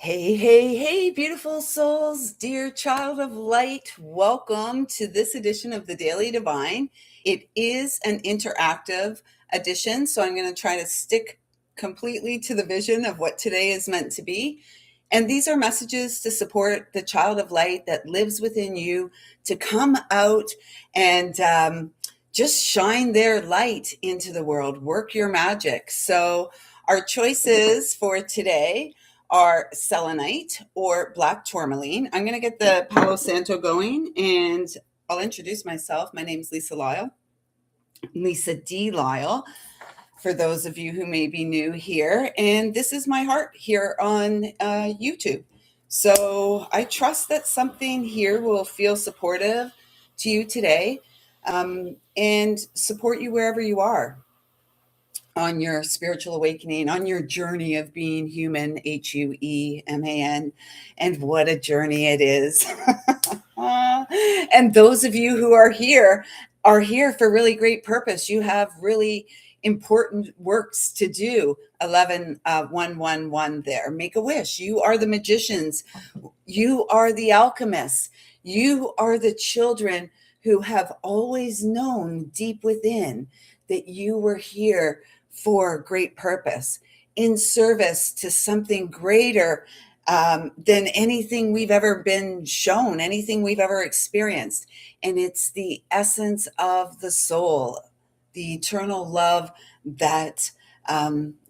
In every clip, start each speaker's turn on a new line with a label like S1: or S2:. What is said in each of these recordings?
S1: Hey, hey, hey, beautiful souls, dear child of light. Welcome to this edition of the Daily Divine. It is an interactive edition, so I'm going to try to stick completely to the vision of what today is meant to be. And these are messages to support the child of light that lives within you to come out and just shine their light into the world, work your magic. So, our choices for today are Selenite or Black Tourmaline. I'm going to get the Palo Santo going and I'll introduce myself. My name is Lisa D. Lyle, for those of you who may be new here. And this is my heart here on YouTube. So I trust that something here will feel supportive to you today and support you wherever you are on your spiritual awakening, on your journey of being human, Hueman, and what a journey it is. And those of you who are here for really great purpose. You have really important works to do. 11 1 there. Make a wish. You are the magicians. You are the alchemists. You are the children who have always known deep within that you were here for great purpose, in service to something greater than anything we've ever been shown, anything we've ever experienced. And it's the essence of the soul, the eternal love that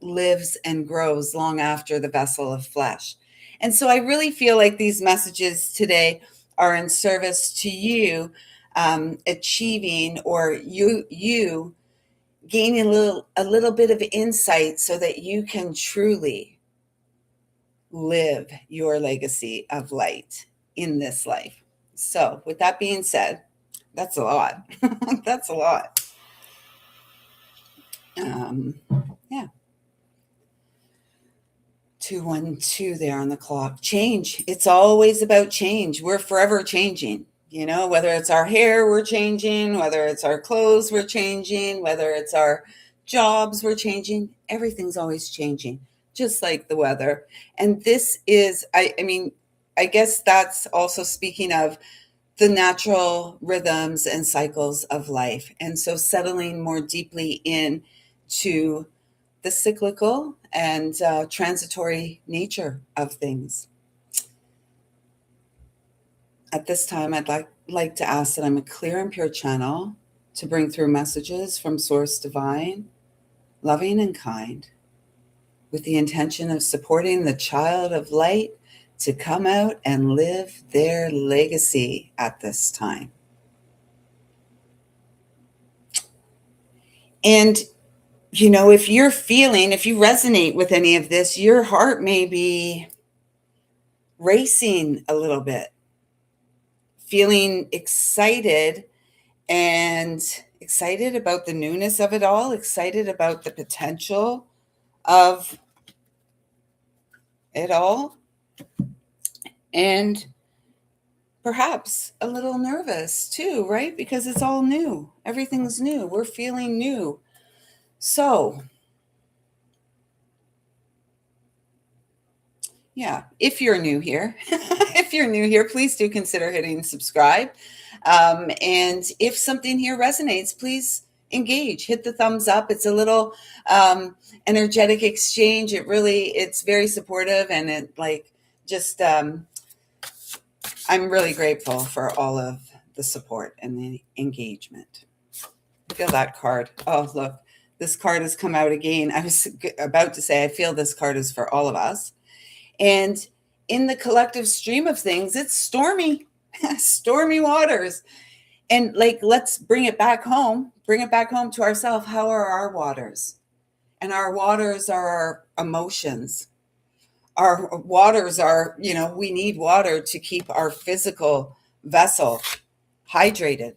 S1: lives and grows long after the vessel of flesh. And so I really feel like these messages today are in service to you achieving, or you gaining a little bit of insight so that you can truly live your legacy of light in this life. So with that being said, that's a lot. That's a lot. Yeah. 212 there on the clock. Change. It's always about change. We're forever changing. You know, whether it's our hair, we're changing, whether it's our clothes, we're changing, whether it's our jobs, we're changing. Everything's always changing, just like the weather. And this is, I guess that's also speaking of the natural rhythms and cycles of life. And so settling more deeply into the cyclical and transitory nature of things. At this time, I'd like to ask that I'm a clear and pure channel to bring through messages from Source Divine, loving and kind, with the intention of supporting the child of light to come out and live their legacy at this time. And, you know, if you resonate with any of this, your heart may be racing a little bit, feeling excited about the newness of it all, excited about the potential of it all, and perhaps a little nervous too, right? Because it's all new. Everything's new. We're feeling new. So, yeah, if you're new here, please do consider hitting subscribe. And if something here resonates, please engage, hit the thumbs up. It's a little energetic exchange. It's very supportive, and I'm really grateful for all of the support and the engagement. Feel that card. Oh, look, this card has come out again. I was about to say, I feel this card is for all of us. And in the collective stream of things, it's stormy, stormy waters. And let's bring it back home to ourselves. How are our waters? And our waters are our emotions. Our waters are, we need water to keep our physical vessel hydrated,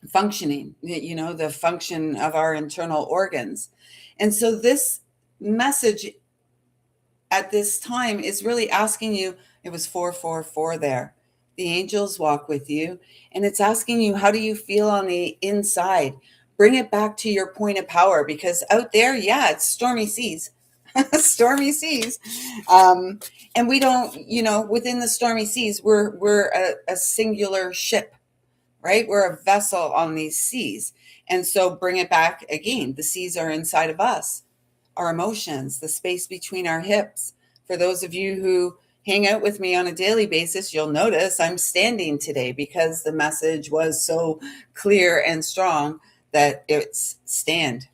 S1: functioning, the function of our internal organs. And so this message at this time is really asking you, it was 444 there. The angels walk with you, and it's asking you, how do you feel on the inside? Bring it back to your point of power, because out there, yeah, it's stormy seas. Stormy seas. And we don't, within the stormy seas, we're a singular ship, right? We're a vessel on these seas. And so bring it back again. The seas are inside of us, our emotions, the space between our hips. For those of you who hang out with me on a daily basis, you'll notice I'm standing today because the message was so clear and strong that it's stand.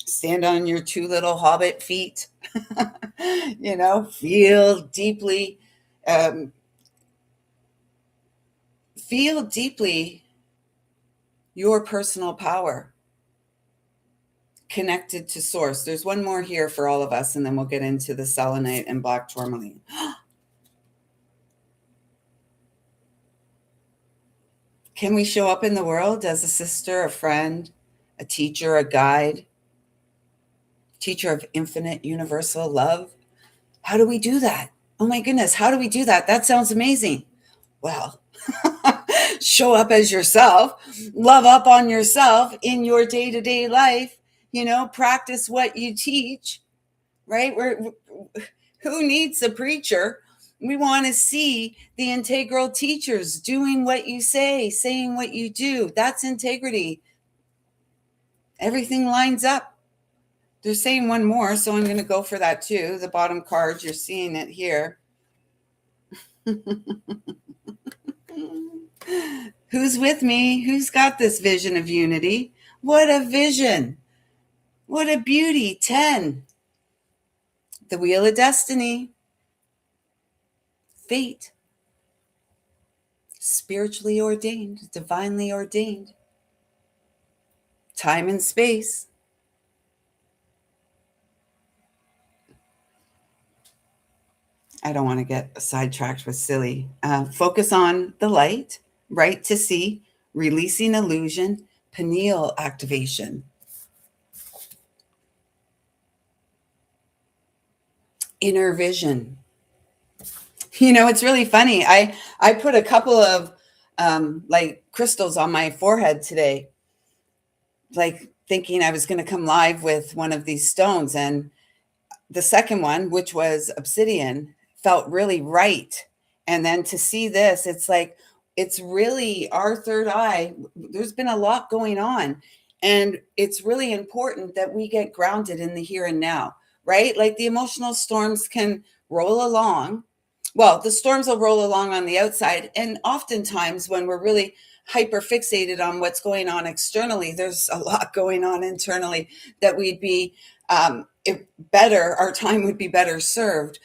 S1: Stand on your two little hobbit feet, feel deeply, um, feel deeply your personal power connected to source. There's one more here for all of us, and then we'll get into the selenite and black tourmaline. Can we show up in the world as a sister, a friend, a teacher, a guide, teacher of infinite universal love? How do we do that? Oh my goodness, how do we do that? That sounds amazing. Well, show up as yourself, love up on yourself in your day-to-day life, practice what you teach, right? Who needs a preacher? We want to see the integral teachers doing what you say, saying what you do. That's integrity. Everything lines up. They're saying one more, so I'm going to go for that too. The bottom card, you're seeing it here. Who's with me? Who's got this vision of unity? What a vision. What a beauty. 10. The wheel of destiny. Fate. Spiritually ordained, divinely ordained. Time and space. I don't want to get sidetracked with silly. Focus on the light, right to see, releasing illusion, pineal activation. Inner vision. It's really funny. I put a couple of crystals on my forehead today, like thinking I was going to come live with one of these stones. And the second one, which was obsidian, felt really right. And then to see this, it's like, it's really our third eye. There's been a lot going on. And it's really important that we get grounded in the here and now, right? Like the emotional storms can roll along. Well, the storms will roll along on the outside. And oftentimes when we're really hyper fixated on what's going on externally, there's a lot going on internally that we'd be our time would be better served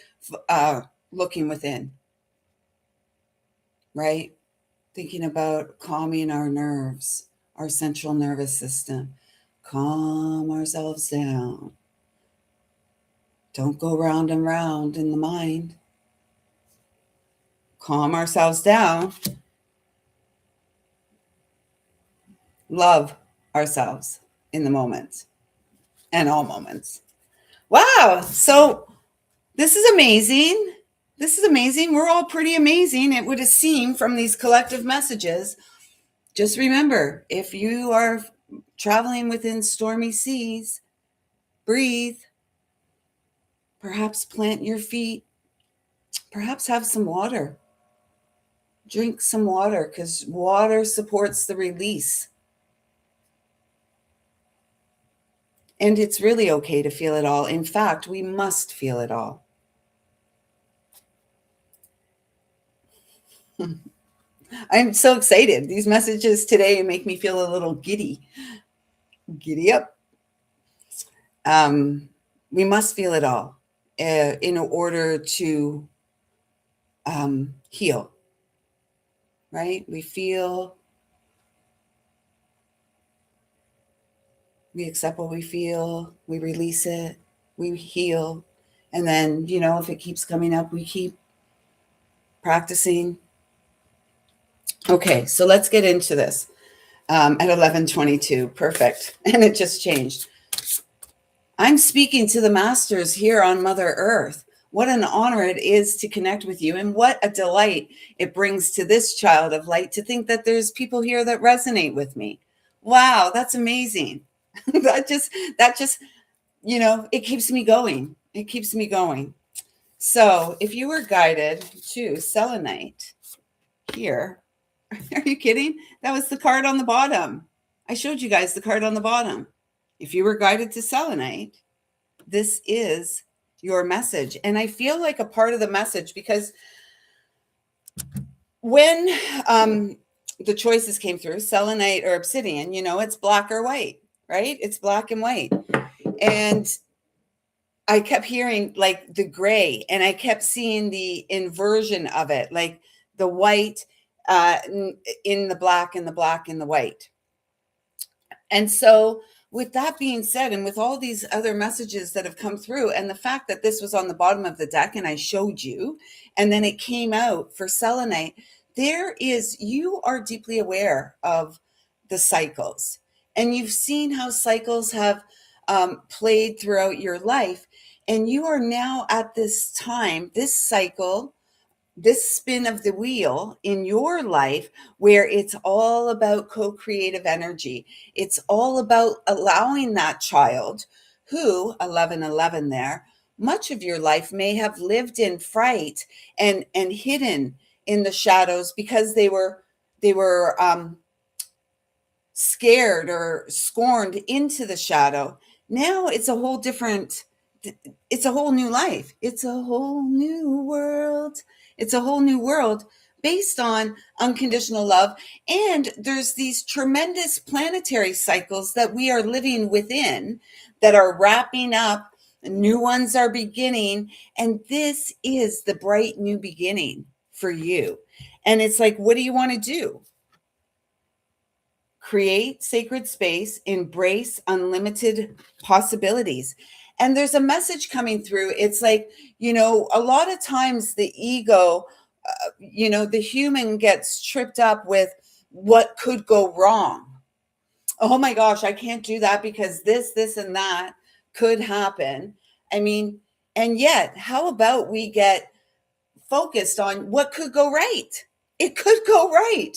S1: looking within, right? Thinking about calming our nerves, our central nervous system. Calm ourselves down. Don't go round and round in the mind. Calm ourselves down. Love ourselves in the moment and all moments. Wow. So this is amazing. This is amazing. We're all pretty amazing. It would have seemed from these collective messages. Just remember, if you are traveling within stormy seas, breathe. Perhaps plant your feet. Perhaps have some water. Drink some water because water supports the release. And it's really okay to feel it all. In fact, we must feel it all. I'm so excited. These messages today make me feel a little giddy. Giddy up. We must feel it all in order to heal, right? We feel, we accept what we feel, we release it, we heal. And then, if it keeps coming up, we keep practicing. Okay, so let's get into this at 11:22. Perfect. And it just changed. I'm speaking to the masters here on Mother Earth. What an honor it is to connect with you, and what a delight it brings to this child of light to think that there's people here that resonate with me. Wow, that's amazing. that just, it keeps me going. It keeps me going. So if you were guided to selenite here, are you kidding? That was the card on the bottom. I showed you guys the card on the bottom. If you were guided to selenite, this is your message. And I feel like a part of the message, because when the choices came through, selenite or obsidian, it's black or white, right? It's black and white. And I kept hearing like the gray, and I kept seeing the inversion of it, like the white in the black and the black in the white. And so, with that being said, and with all these other messages that have come through, and the fact that this was on the bottom of the deck and I showed you, and then it came out for selenite, you are deeply aware of the cycles. And you've seen how cycles have played throughout your life. And you are now at this time, this cycle, this spin of the wheel in your life, where it's all about co-creative energy. It's all about allowing that child who 1111 there, much of your life may have lived in fright and hidden in the shadows because they were scared or scorned into the shadow. Now it's a whole different, it's a whole new life. It's a whole new world. It's a whole new world based on unconditional love. And there's these tremendous planetary cycles that we are living within that are wrapping up. New ones are beginning. And this is the bright new beginning for you. And it's like, what do you want to do? Create sacred space, embrace unlimited possibilities. And there's a message coming through. It's like, a lot of times the ego, the human gets tripped up with what could go wrong. Oh my gosh, I can't do that because this, and that could happen. I mean, and yet, how about we get focused on what could go right? It could go right.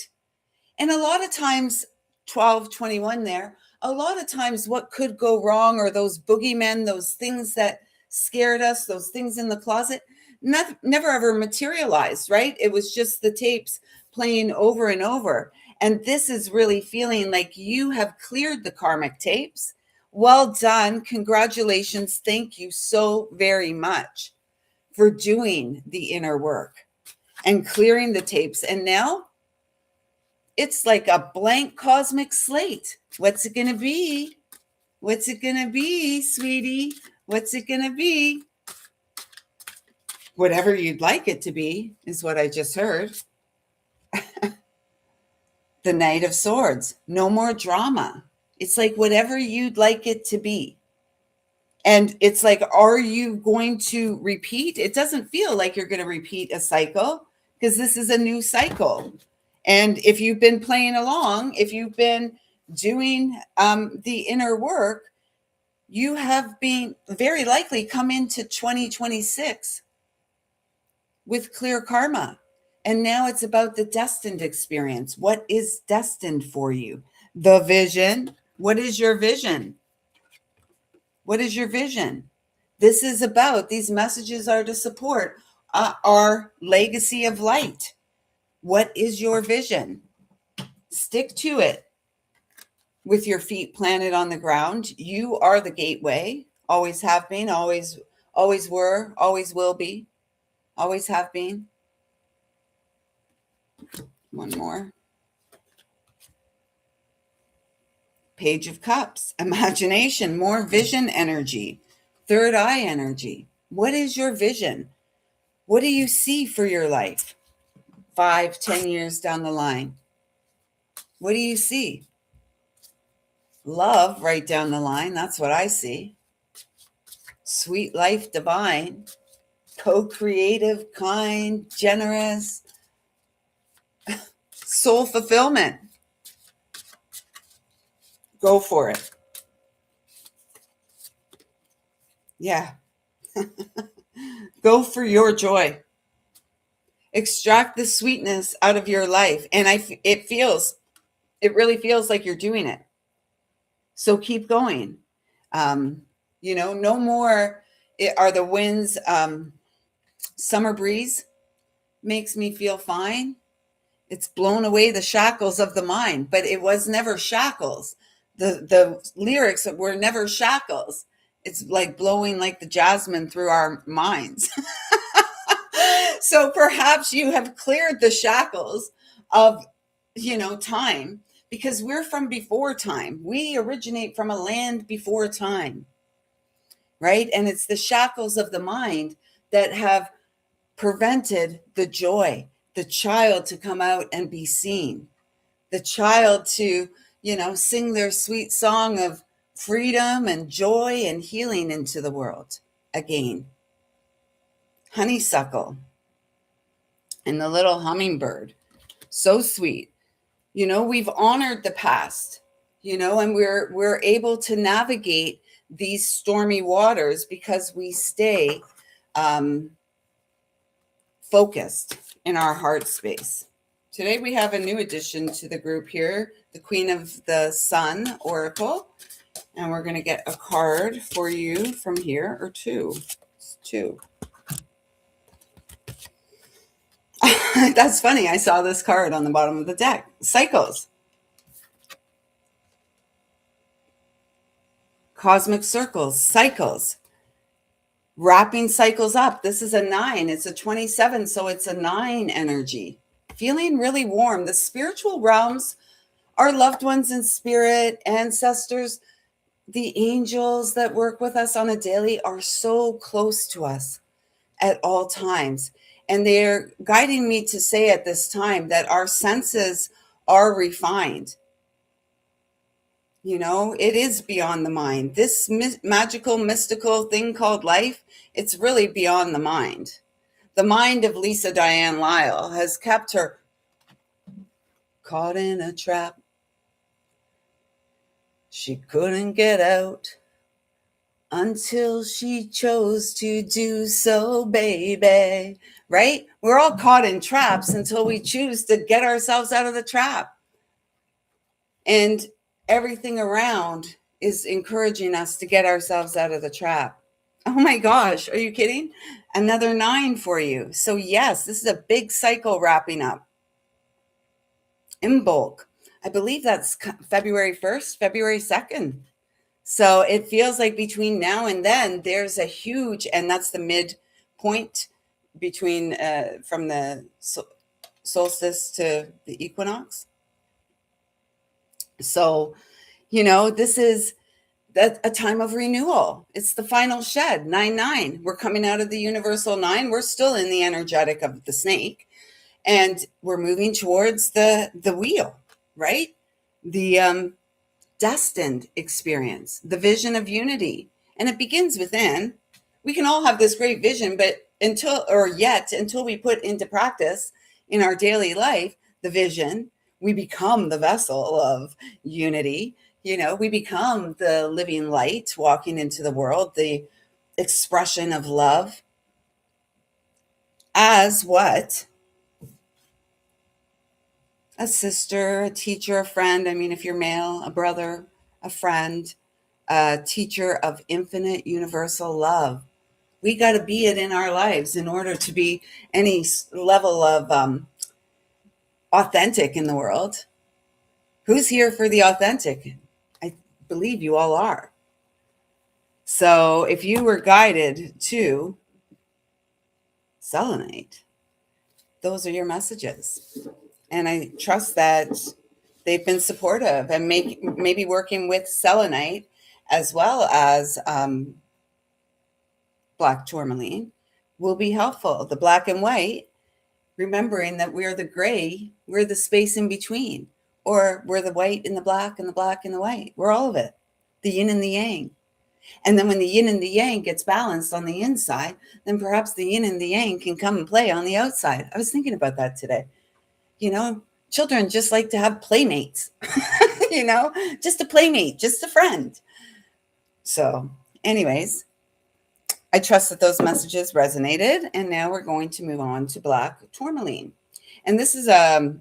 S1: And a lot of times, 1221 there, a lot of times what could go wrong, or those boogeymen, those things that scared us, those things in the closet, never ever materialized, right? It was just the tapes playing over and over. And this is really feeling like you have cleared the karmic tapes. Well done. Congratulations. Thank you so very much for doing the inner work and clearing the tapes. And now it's like a blank cosmic slate. What's it going to be? What's it going to be, sweetie? What's it going to be? Whatever you'd like it to be is what I just heard. The Knight of Swords. No more drama. It's like whatever you'd like it to be. And it's like, are you going to repeat? It doesn't feel like you're going to repeat a cycle, because this is a new cycle. And if you've been playing along, if you've been doing the inner work, you have been very likely come into 2026 with clear karma. And now it's about the destined experience. What is destined for you? The vision. What is your vision? What is your vision? This is about, these messages are to support our legacy of light. What is your vision? Stick to it with your feet planted on the ground. You are the gateway. Always have been, always were, always will be, always have been. One more. Page of Cups, imagination, more vision energy, third eye energy. What is your vision? What do you see for your life 5-10 years down the line? What do you see? Love right down the line. That's what I see. Sweet life divine, co-creative, kind, generous, soul fulfillment. Go for it. Yeah. Go for your joy. Extract the sweetness out of your life. And it really feels like you're doing it. So keep going. No more, Are the winds, summer breeze makes me feel fine. It's blown away the shackles of the mind, but it was never shackles. The lyrics were never shackles. It's like blowing like the jasmine through our minds. So perhaps you have cleared the shackles of, time, because we're from before time. We originate from a land before time, right? And it's the shackles of the mind that have prevented the joy, the child to come out and be seen, the child to, sing their sweet song of freedom and joy and healing into the world again. Honeysuckle and the little hummingbird, so sweet. We've honored the past, and we're able to navigate these stormy waters because we stay focused in our heart space. Today we have a new addition to the group here, the Queen of the Sun Oracle, and we're going to get a card for you from here, or two. It's two. That's funny. I saw this card on the bottom of the deck. Cycles. Cosmic circles, cycles. Wrapping cycles up. This is a 9. It's a 27, so it's a 9 energy. Feeling really warm. The spiritual realms, our loved ones in spirit, ancestors, the angels that work with us on a daily are so close to us at all times. And they're guiding me to say at this time that our senses are refined. It is beyond the mind. This magical, mystical thing called life, it's really beyond the mind. The mind of Lisa Diane Lyle has kept her caught in a trap. She couldn't get out until she chose to do so, baby. Right? We're all caught in traps until we choose to get ourselves out of the trap. And everything around is encouraging us to get ourselves out of the trap. Oh my gosh, are you kidding? Another 9 for you. So yes, this is a big cycle wrapping up. In bulk. I believe that's February 1st, February 2nd. So it feels like between now and then, there's a huge, and that's the midpoint between from the solstice to the equinox. So, this is a time of renewal. It's the final shed, 9-9. We're coming out of the universal 9. We're still in the energetic of the snake, and we're moving towards the wheel, right? The destined experience, the vision of unity. And it begins within. We can all have this great vision, but until we put into practice in our daily life the vision, we become the vessel of unity. We become the living light walking into the world, the expression of love. As what? A sister, a teacher, a friend. I mean, if you're male, a brother, a friend, a teacher of infinite universal love. We got to be it in our lives in order to be any level of authentic in the world. Who's here for the authentic? I believe you all are. So if you were guided to selenite, those are your messages. And I trust that they've been supportive and maybe working with selenite as well as Black Tourmaline will be helpful. The black and white, remembering that we're the gray, we're the space in between, or we're the white and the black and the black and the white. We're all of it, the yin and the yang. And then when the yin and the yang gets balanced on the inside, then perhaps the yin and the yang can come and play on the outside. I was thinking about that today. Children just like to have playmates, just a playmate, just a friend. So anyways, I trust that those messages resonated. And now we're going to move on to Black Tourmaline. And this is,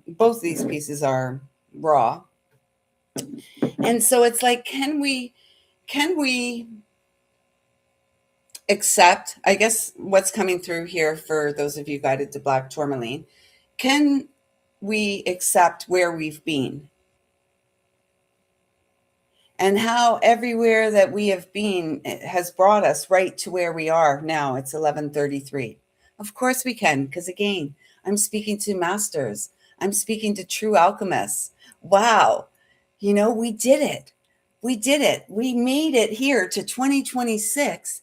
S1: both these pieces are raw. And so it's like, can we accept, I guess what's coming through here for those of you guided to Black Tourmaline, can we accept where we've been and how everywhere that we have been has brought us right to where we are now? It's 11:33. Of course we can, because again, I'm speaking to masters. I'm speaking to true alchemists. Wow. We did it. We did it. We made it here to 2026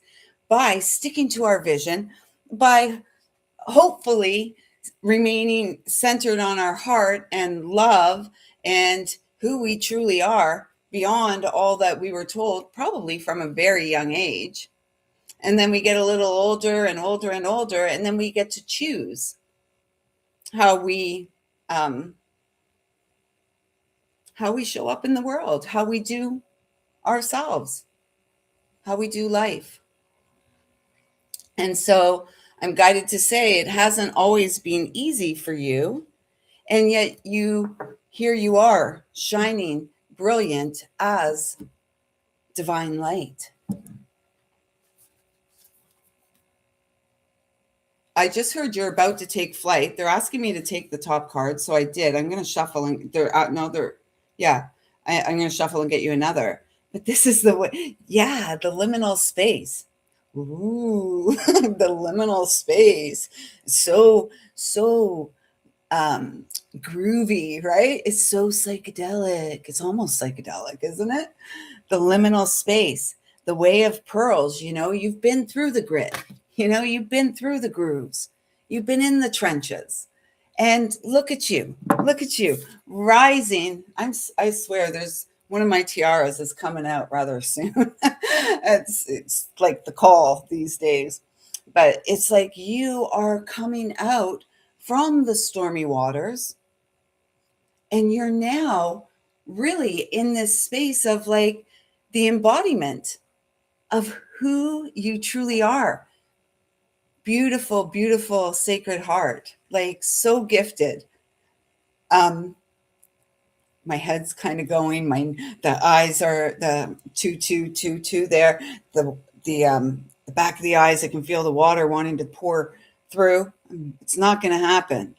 S1: by sticking to our vision, by hopefully remaining centered on our heart and love and who we truly are beyond all that we were told, probably from a very young age. And then we get a little older and older and older, and then we get to choose how we show up in the world, how we do ourselves, how we do life. And so I'm guided to say it hasn't always been easy for you. And yet here you are, shining brilliant as divine light. I just heard you're about to take flight. They're asking me to take the top card, so I did. I'm going to shuffle and I'm going to shuffle and get you another. But this is the way, the liminal space. Ooh, the liminal space. So groovy, right? It's so psychedelic. It's almost psychedelic, isn't it? The liminal space, the way of pearls. You've been through the grit. You've been through the grooves. You've been in the trenches. And look at you rising. I swear there's one of my tiaras is coming out rather soon. It's like the call these days, but it's like you are coming out from the stormy waters, and you're now really in this space of like the embodiment of who you truly are. Beautiful, beautiful, sacred heart, like so gifted. My head's kind of going. The eyes are the 2 there. The back of the eyes, I can feel the water wanting to pour through. It's not going to happen.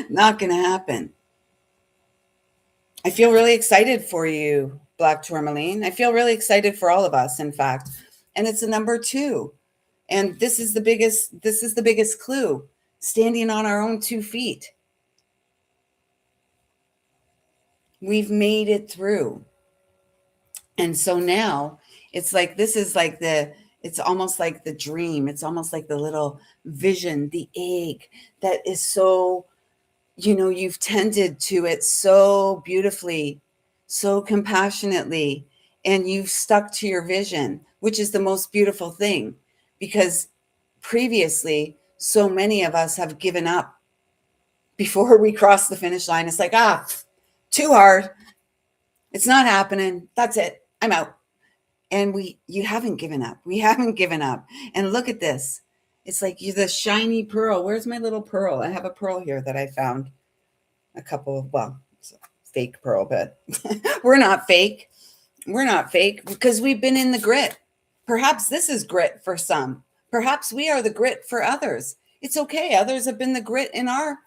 S1: Not going to happen. I feel really excited for you, Black Tourmaline. I feel really excited for all of us, in fact. And it's a number 2. And this is the biggest clue. Standing on our own 2 feet. We've made it through. And so now it's like, it's almost like the dream. It's almost like the little vision, the egg that is so, you've tended to it so beautifully, so compassionately, and you've stuck to your vision, which is the most beautiful thing, because previously so many of us have given up before we cross the finish line. It's like, too hard. It's not happening. That's it. I'm out. And you haven't given up. We haven't given up. And look at this. It's like you're the shiny pearl. Where's my little pearl? I have a pearl here that I found. It's a fake pearl, but we're not fake. We're not fake because we've been in the grit. Perhaps this is grit for some. Perhaps we are the grit for others. It's okay. Others have been the grit in our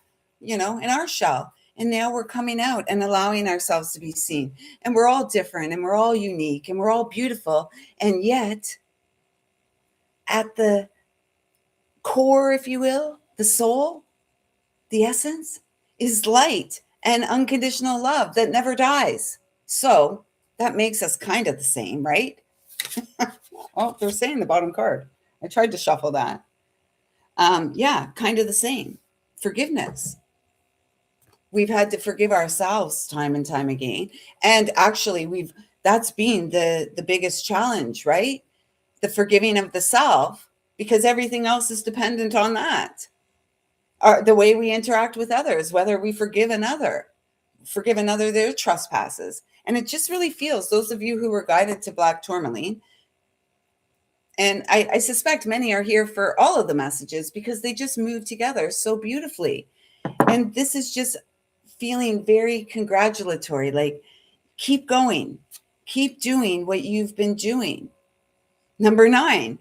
S1: shell. And now we're coming out and allowing ourselves to be seen. And we're all different and we're all unique and we're all beautiful. And yet, at the core, if you will, the soul, the essence, is light and unconditional love that never dies. So that makes us kind of the same, right? Oh, they're saying the bottom card. I tried to shuffle that. Kind of the same. Forgiveness. We've had to forgive ourselves time and time again. And actually, that's been the biggest challenge, right? The forgiving of the self, because everything else is dependent on that. The way we interact with others, whether we forgive another their trespasses. And it just really feels, those of you who were guided to Black Tourmaline, and I suspect many are here for all of the messages because they just move together so beautifully. And this is just feeling very congratulatory, like keep going, keep doing what you've been doing. Number 9,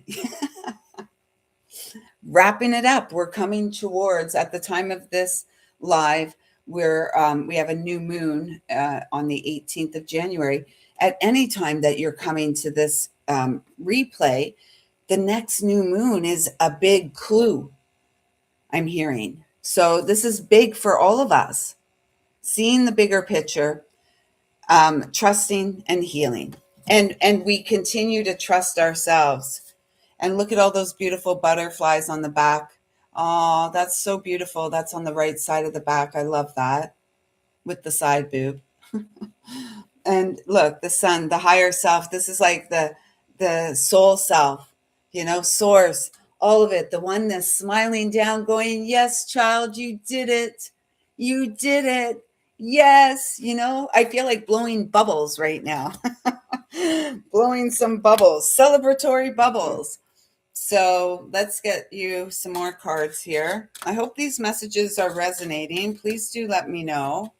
S1: wrapping it up. We're coming towards, at the time of this live, we have a new moon on the 18th of January. At any time that you're coming to this replay, the next new moon is a big clue, I'm hearing. So this is big for all of us. Seeing the bigger picture, trusting and healing. And we continue to trust ourselves. And look at all those beautiful butterflies on the back. Oh, that's so beautiful. That's on the right side of the back. I love that, with the side boob. And look, the sun, the higher self. This is like the soul self, source, all of it. The one that's smiling down, going, yes, child, you did it. You did it. Yes. I feel like blowing bubbles right now. Blowing some bubbles, celebratory bubbles. So let's get you some more cards here. I hope these messages are resonating. Please do let me know.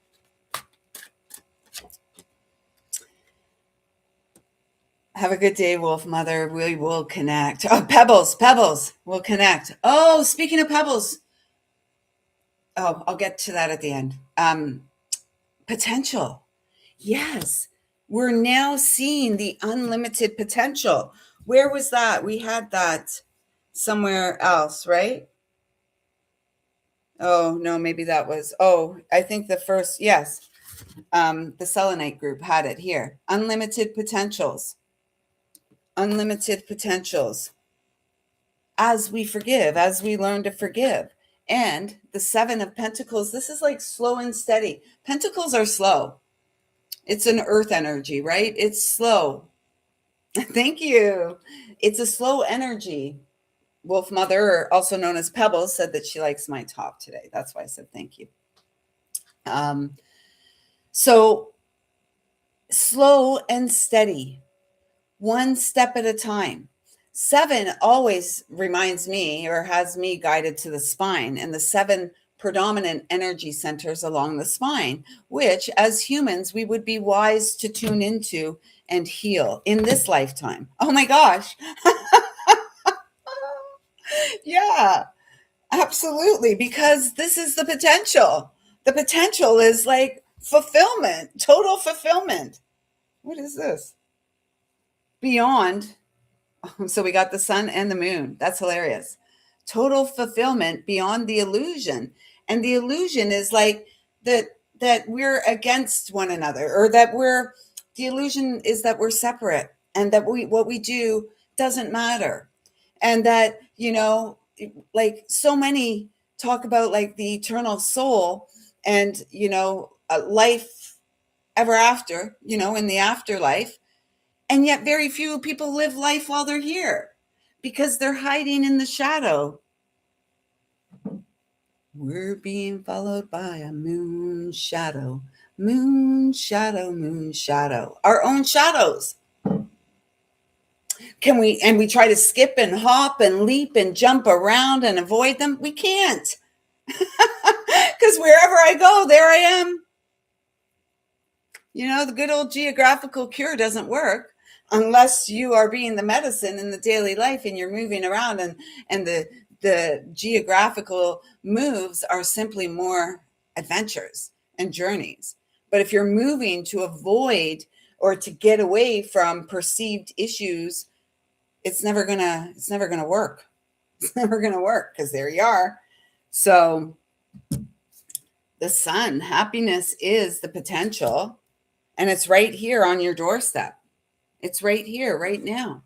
S1: Have a good day, Wolf Mother. We will connect. Oh, Pebbles. We'll connect. Oh, speaking of Pebbles. Oh, I'll get to that at the end. Potential. Yes. We're now seeing the unlimited potential. Where was that? We had that somewhere else, right? Oh, no, maybe that was, I think the first, yes. The Selenite group had it here. Unlimited potentials. Unlimited potentials. As we forgive, as we learn to forgive. And the Seven of Pentacles, this is like slow and steady. Pentacles are slow. It's an earth energy, right? It's slow. Thank you. It's a slow energy. Wolf Mother, also known as Pebbles, said that she likes my top today. That's why I said thank you. So slow and steady, one step at a time. 7 always reminds me, or has me guided to the spine, and the 7 predominant energy centers along the spine, which as humans, we would be wise to tune into and heal in this lifetime. Oh my gosh. Yeah, absolutely. Because this is the potential. The potential is like fulfillment, total fulfillment. What is this? Beyond. So we got the sun and the moon. That's hilarious. Total fulfillment beyond the illusion. And the illusion is like that we're against one another, or the illusion is that we're separate, and that what we do doesn't matter. And that, like so many talk about like the eternal soul and, life ever after, in the afterlife. And yet very few people live life while they're here because they're hiding in the shadow. We're being followed by a moon shadow, moon shadow, moon shadow. Our own shadows. We try to skip and hop and leap and jump around and avoid them? We can't. Because wherever I go, there I am. The good old geographical cure doesn't work unless you are being the medicine in the daily life and you're moving around, and the geographical moves are simply more adventures and journeys. But if you're moving to avoid or to get away from perceived issues, it's never gonna work. It's never gonna work, because there you are. So the sun, happiness is the potential, and it's right here on your doorstep. It's right here, right now.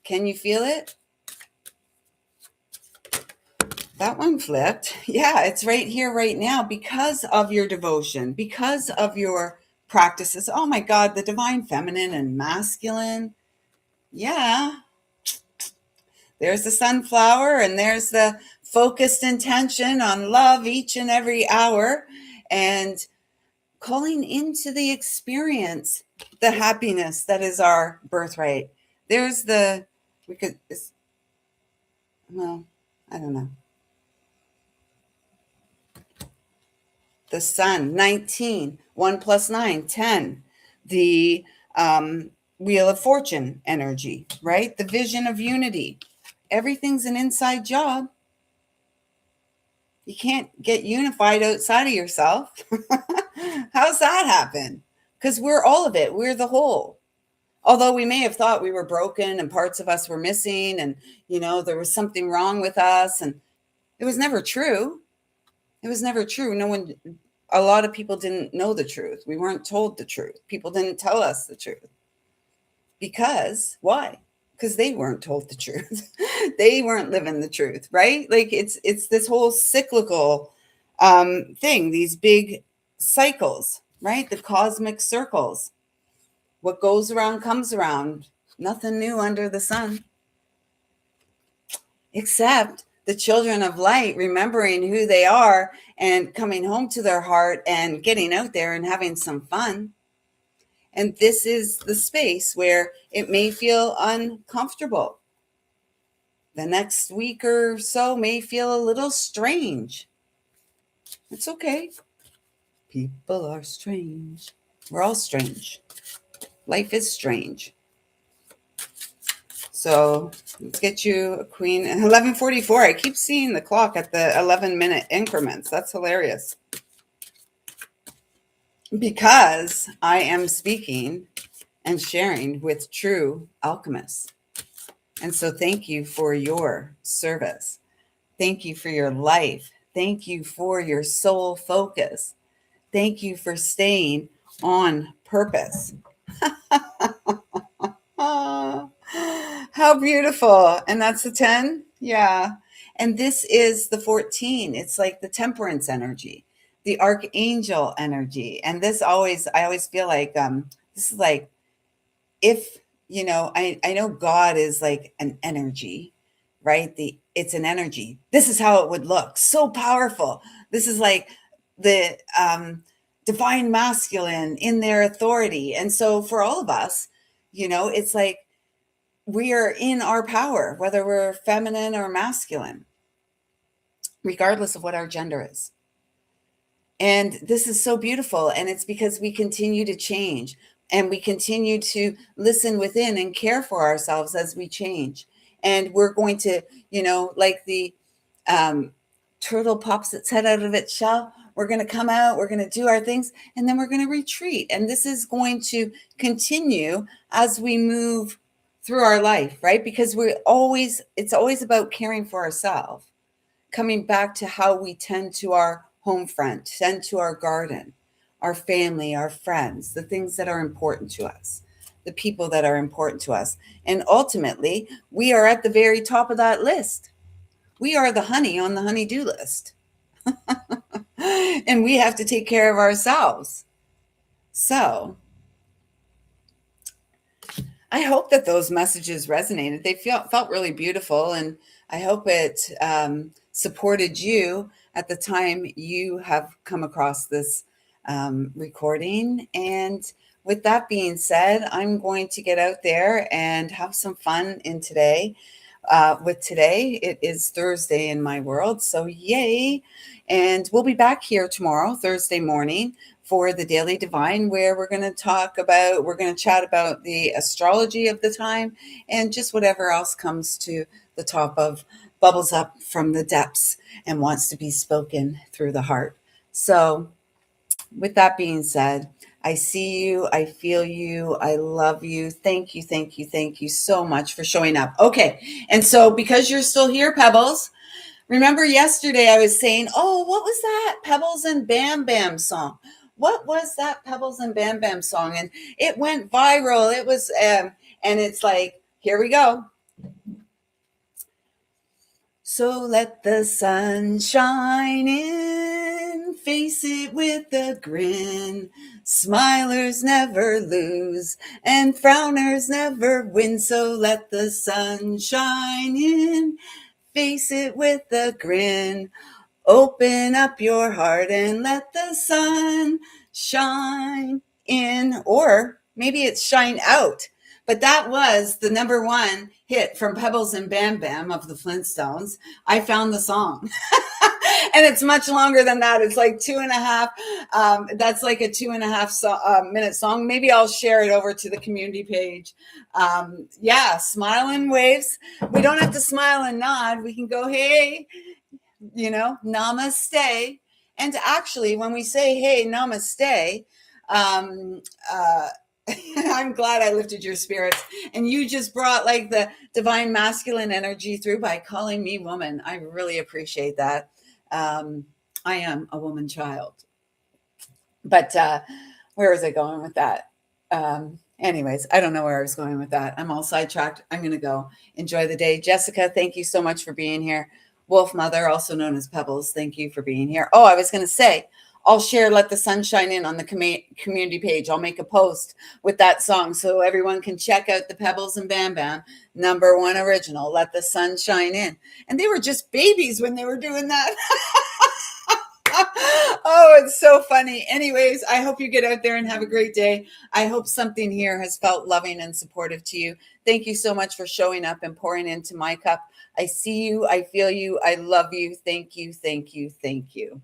S1: Can you feel it? That one flipped. Yeah, it's right here, right now, because of your devotion, because of your practices. Oh my God, the divine feminine and masculine. Yeah. There's the sunflower, and there's the focused intention on love each and every hour, and calling into the experience the happiness that is our birthright. There's I don't know. The sun, 19, 1 plus 9, 10. The Wheel of Fortune energy, right? The vision of unity. everything's an inside job. You can't get unified outside of yourself. How's that happen? Because we're all of it. We're the whole. Although we may have thought we were broken and parts of us were missing and, there was something wrong with us. And it was never true. It was never true. A lot of people didn't know the truth. We weren't told the truth. People didn't tell us the truth. Because, why? Because they weren't told the truth. They weren't living the truth, right? Like it's this whole cyclical thing, these big cycles, right? The cosmic circles. What goes around comes around. Nothing new under the sun. Except the children of light remembering who they are and coming home to their heart and getting out there and having some fun. And this is the space where it may feel uncomfortable. The next week or so may feel a little strange. It's okay. People are strange. We're all strange. Life is strange. So let's get you a queen. 11:44. I keep seeing the clock at the 11-minute increments. That's hilarious. Because I am speaking and sharing with true alchemists. And so thank you for your service. Thank you for your life. Thank you for your soul focus. Thank you for staying on purpose. How beautiful. And that's the 10? Yeah. And this is the 14. It's like the temperance energy, the archangel energy. And I always feel like this is like, if, I know God is like an energy, right? It's an energy. This is how it would look. So powerful. This is like the divine masculine in their authority. And so for all of us, it's like we are in our power, whether we're feminine or masculine, regardless of what our gender is. And this is so beautiful. And it's because we continue to change and we continue to listen within and care for ourselves as we change. And we're going to, like the turtle pops its head out of its shell. We're going to come out, we're going to do our things, and then we're going to retreat. And this is going to continue as we move through our life, right? Because it's always about caring for ourselves, coming back to how we tend to our home front, tend to our garden, our family, our friends, the things that are important to us, the people that are important to us. And ultimately, we are at the very top of that list. We are the honey on the honey-do list. And we have to take care of ourselves. So I hope that those messages resonated. They felt really beautiful. And I hope it supported you at the time you have come across this recording. And with that being said, I'm going to get out there and have some fun in today. With today, it is Thursday in my world, so yay. And we'll be back here tomorrow, Thursday morning, for the Daily Divine, where we're going to chat about the astrology of the time and just whatever else comes to the top of, bubbles up from the depths and wants to be spoken through the heart. So with that being said, I see you. I feel you. I love you. Thank you. Thank you. Thank you so much for showing up. Okay. And so because you're still here, Pebbles, remember yesterday I was saying, oh, what was that Pebbles and Bam Bam song? What was that Pebbles and Bam Bam song? And it went viral. It was, and it's like, here we go. So let the sun shine in, face it with a grin. Smilers never lose, and frowners never win. So let the sun shine in, face it with a grin. Open up your heart and let the sun shine in. Or maybe it's shine out. But that was the number one hit from Pebbles and Bam Bam of the Flintstones. I found the song. And it's much longer than that. It's like 2.5. That's like a 2.5 minute song. Maybe I'll share it over to the community page. Yeah, smile and waves. We don't have to smile and nod. We can go, hey, namaste. And actually, when we say, hey, namaste, um, uh, I'm glad I lifted your spirits. And you just brought like the divine masculine energy through by calling me woman. I really appreciate that. I am a woman child. But where was I going with that? Anyways, I don't know where I was going with that. I'm all sidetracked. I'm going to go enjoy the day. Jessica, thank you so much for being here. Wolf Mother, also known as Pebbles, thank you for being here. Oh, I was going to say, I'll share Let the Sun Shine In on the community page. I'll make a post with that song so everyone can check out the Pebbles and Bam Bam #1 original, Let the Sun Shine In. And they were just babies when they were doing that. Oh, it's so funny. Anyways, I hope you get out there and have a great day. I hope something here has felt loving and supportive to you. Thank you so much for showing up and pouring into my cup. I see you. I feel you. I love you. Thank you. Thank you. Thank you.